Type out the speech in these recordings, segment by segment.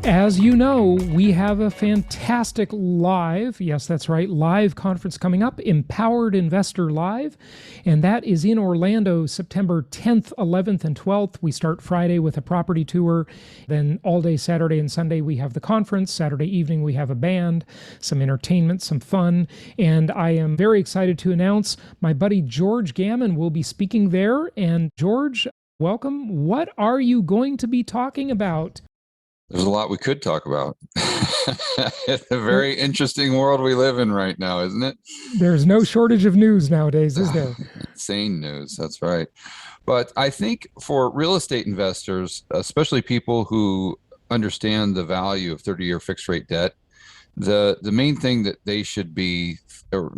As you know, we have a fantastic live, yes, that's right, live conference coming up, Empowered Investor Live, and that is in Orlando, September 10th, 11th, and 12th. We start Friday with a property tour, then all day Saturday and Sunday we have the conference. Saturday evening we have a band, some entertainment, some fun, and I am very excited to announce my buddy George Gammon will be speaking there. And George, welcome. What are you going to be talking about? There's a lot we could talk about. It's a very interesting world we live in right now, isn't it? There's no shortage of news nowadays, is there? Insane news, that's right. But I think for real estate investors, especially people who understand the value of 30-year fixed rate debt, the main thing that they should be, or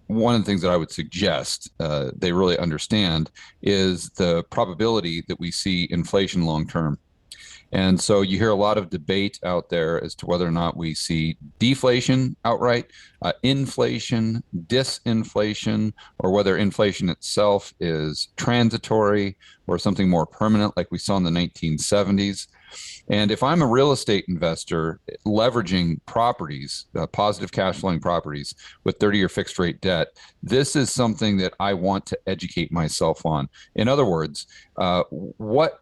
one of the things that I would suggest they really understand is the probability that we see inflation long term. And so you hear a lot of debate out there as to whether or not we see deflation outright, inflation, disinflation, or whether inflation itself is transitory or something more permanent like we saw in the 1970s. And if I'm a real estate investor leveraging properties, positive cash flowing properties with 30-year fixed rate debt, this is something that I want to educate myself on. In other words, what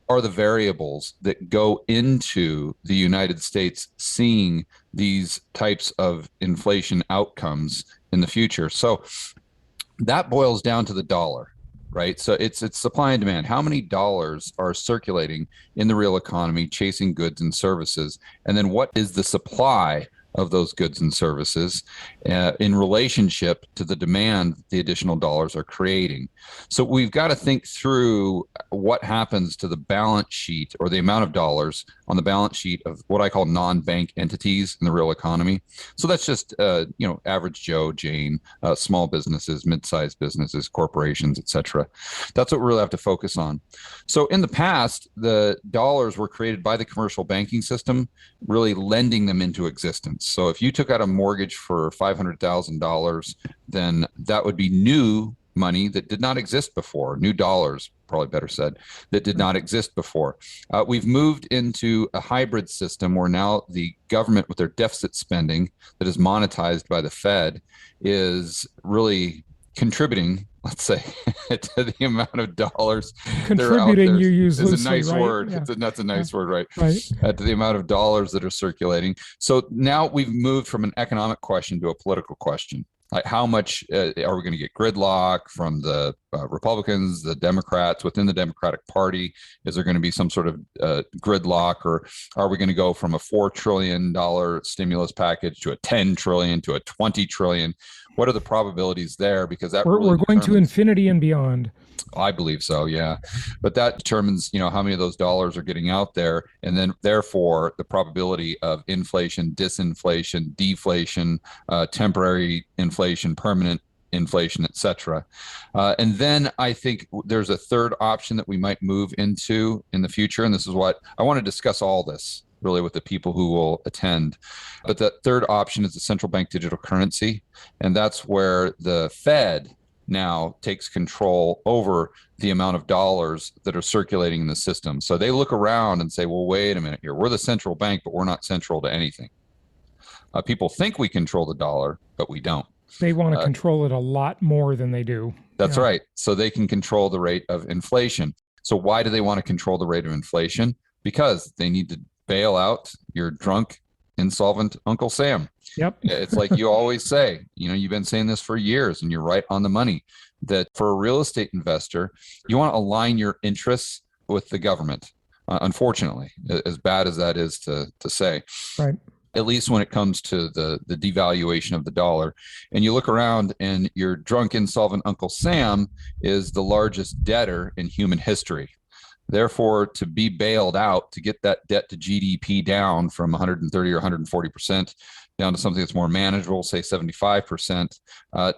are the variables that go into the United States seeing these types of inflation outcomes in the future? So that boils down to the dollar, right? So it's supply and demand. How many dollars are circulating in the real economy chasing goods and services? And then what is the supply of those goods and services in relationship to the demand the additional dollars are creating? So we've got to think through what happens to the balance sheet or the amount of dollars on the balance sheet of what I call non-bank entities in the real economy. So that's just average Joe, Jane, small businesses, mid-sized businesses, corporations, etc. That's what we really have to focus on. So in the past, the dollars were created by the commercial banking system, really lending them into existence. So if you took out a mortgage for $500,000, then that would be new money that did not exist before, new dollars, probably better said, that did not exist before. We've moved into a hybrid system where now the government with their deficit spending that is monetized by the Fed is really contributing, let's say, to the amount of dollars contributing, you use loosely, is a nice right? word. Yeah. That's a nice word, right? Right. To the amount of dollars that are circulating. So now we've moved from an economic question to a political question. Like how much are we going to get gridlock from the Republicans, the Democrats within the Democratic Party? Is there going to be some sort of gridlock, or are we going to go from a $4 trillion stimulus package to a $10 trillion to a $20 trillion? What are the probabilities there? Because that we're going to infinity and beyond. I believe so, yeah. But that determines, how many of those dollars are getting out there, and then therefore the probability of inflation, disinflation, deflation, temporary inflation, permanent inflation, etc. And then I think there's a third option that we might move into in the future, and this is what I want to discuss all this really with the people who will attend. But the third option is the central bank digital currency, and that's where the Fed now takes control over the amount of dollars that are circulating in the system. So they look around and say, well, wait a minute here. We're the central bank, but we're not central to anything. People think we control the dollar, but we don't. They want to control it a lot more than they do. That's right. So they can control the rate of inflation. So why do they want to control the rate of inflation? Because they need to bail out your drunk, insolvent Uncle Sam. Yep. It's like you always say, you've been saying this for years, and you're right on the money, that for a real estate investor, you want to align your interests with the government. Unfortunately, as bad as that is to say, right? At least when it comes to the devaluation of the dollar. And you look around and your drunk, insolvent Uncle Sam is the largest debtor in human history. Therefore, to be bailed out, to get that debt to GDP down from 130 or 140% down to something that's more manageable, say 75%,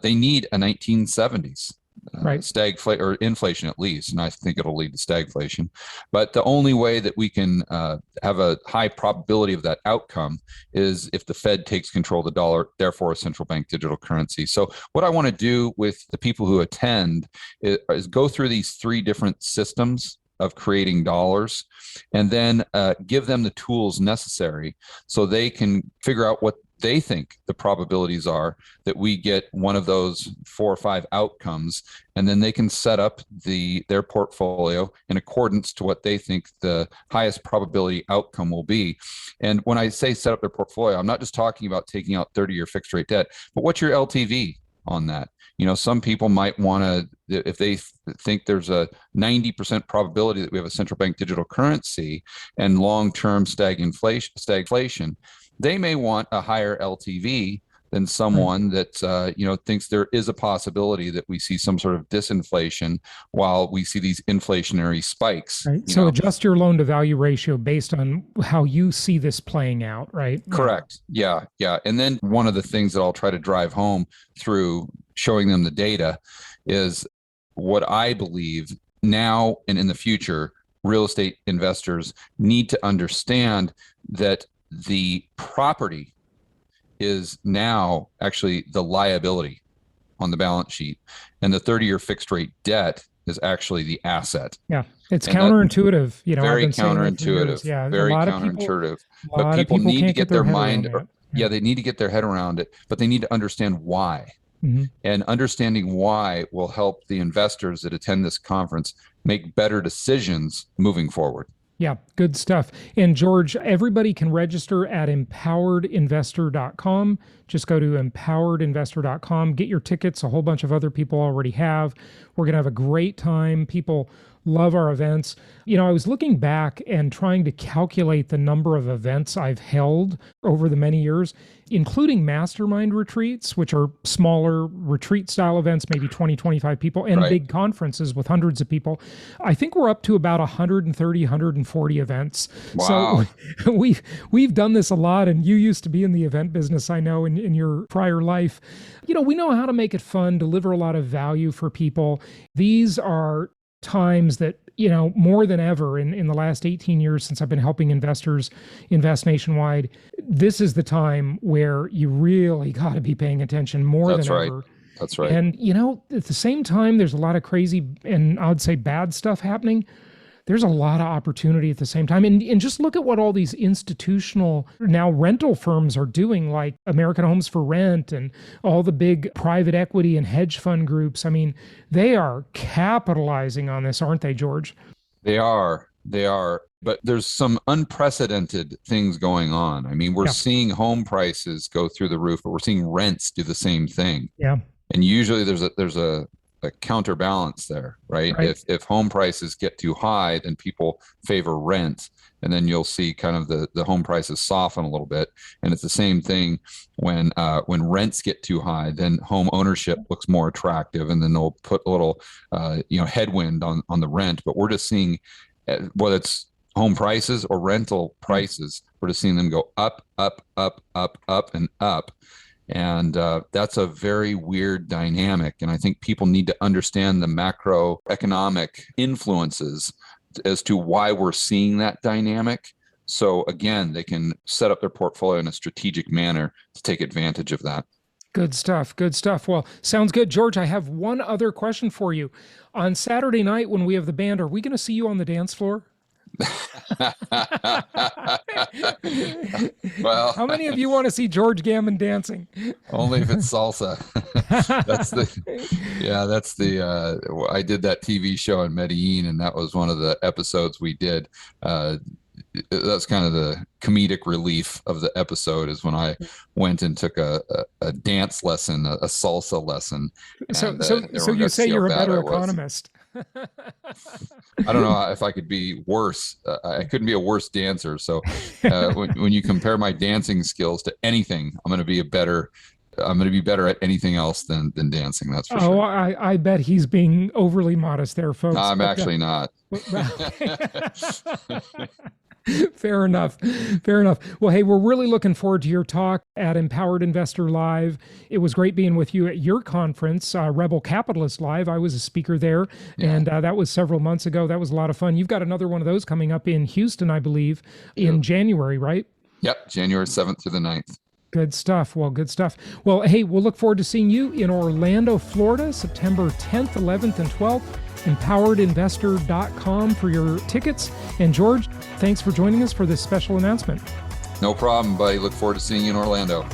they need a 1970s right. stagflation or inflation at least, and I think it'll lead to stagflation. But the only way that we can have a high probability of that outcome is if the Fed takes control of the dollar, therefore a central bank digital currency. So what I want to do with the people who attend is go through these three different systems of creating dollars, and then give them the tools necessary so they can figure out what they think the probabilities are that we get one of those 4 or 5 outcomes, and then they can set up their portfolio in accordance to what they think the highest probability outcome will be. And when I say set up their portfolio, I'm not just talking about taking out 30-year fixed rate debt, but what's your LTV on that? Some people might want to, if they think there's a 90% probability that we have a central bank digital currency and long-term stagflation, they may want a higher LTV than someone that thinks there is a possibility that we see some sort of disinflation while we see these inflationary spikes. Right. So adjust your loan to value ratio based on how you see this playing out, right? Correct. Yeah. And then one of the things that I'll try to drive home through showing them the data is what I believe now and in the future, real estate investors need to understand that the property is now actually the liability on the balance sheet, and the 30-year fixed rate debt is actually the asset. Yeah, it's counterintuitive. Very counterintuitive. Yeah, very counterintuitive. But people need to get their mind. Yeah, they need to get their head around it, but they need to understand why. Mm-hmm. And understanding why will help the investors that attend this conference make better decisions moving forward. Yeah, good stuff. And George, everybody can register at empoweredinvestor.com. Just go to empoweredinvestor.com, get your tickets. A whole bunch of other people already have. We're going to have a great time. People love our events. I was looking back and trying to calculate the number of events I've held over the many years, including mastermind retreats, which are smaller retreat style events, maybe 20, 25 people, and big conferences with hundreds of people. I think we're up to about 130, 140 events. Wow. So we've done this a lot, and you used to be in the event business, I know, in your prior life. We know how to make it fun, deliver a lot of value for people. These are times that, more than ever in the last 18 years since I've been helping investors invest nationwide, this is the time where you really got to be paying attention more than ever. That's right. And, at the same time, there's a lot of crazy and I would say bad stuff happening. There's a lot of opportunity at the same time. And just look at what all these institutional now rental firms are doing, like American Homes for Rent and all the big private equity and hedge fund groups. I mean, they are capitalizing on this, aren't they, George? They are. But there's some unprecedented things going on. I mean, we're seeing home prices go through the roof, but we're seeing rents do the same thing. Yeah. And usually there's a counterbalance there, right? If home prices get too high, then people favor rent, and then you'll see kind of the home prices soften a little bit. And it's the same thing when rents get too high, then home ownership looks more attractive, and then they'll put a little headwind on the rent. But we're just seeing, whether it's home prices or rental prices, we're just seeing them go up, up, up, up, up, and up. And that's a very weird dynamic. And I think people need to understand the macroeconomic influences as to why we're seeing that dynamic. So again, they can set up their portfolio in a strategic manner to take advantage of that. Good stuff. Good stuff. Well, sounds good. George, I have one other question for you. On Saturday night when we have the band, are we going to see you on the dance floor? Well, how many of you want to see George Gammon dancing? Only if it's salsa. I did that TV show in Medellin, and that was one of the episodes we did. That's kind of the comedic relief of the episode, is when I went and took a dance lesson, a salsa lesson. So you say you're a better economist. I don't know if I could be worse. I couldn't be a worse dancer. So when you compare my dancing skills to anything, I'm going to be better at anything else than dancing. That's for sure. I bet he's being overly modest there, folks. No, I'm actually not. Fair enough. Well, hey, we're really looking forward to your talk at Empowered Investor Live. It was great being with you at your conference, Rebel Capitalist Live. I was a speaker there, and that was several months ago. That was a lot of fun. You've got another one of those coming up in Houston, I believe, in January, right? Yep, January 7th through the 9th. Good stuff. Well, good stuff. Well, hey, we'll look forward to seeing you in Orlando, Florida, September 10th, 11th, and 12th. empoweredinvestor.com for your tickets. And George, thanks for joining us for this special announcement. No problem, buddy. Look forward to seeing you in Orlando.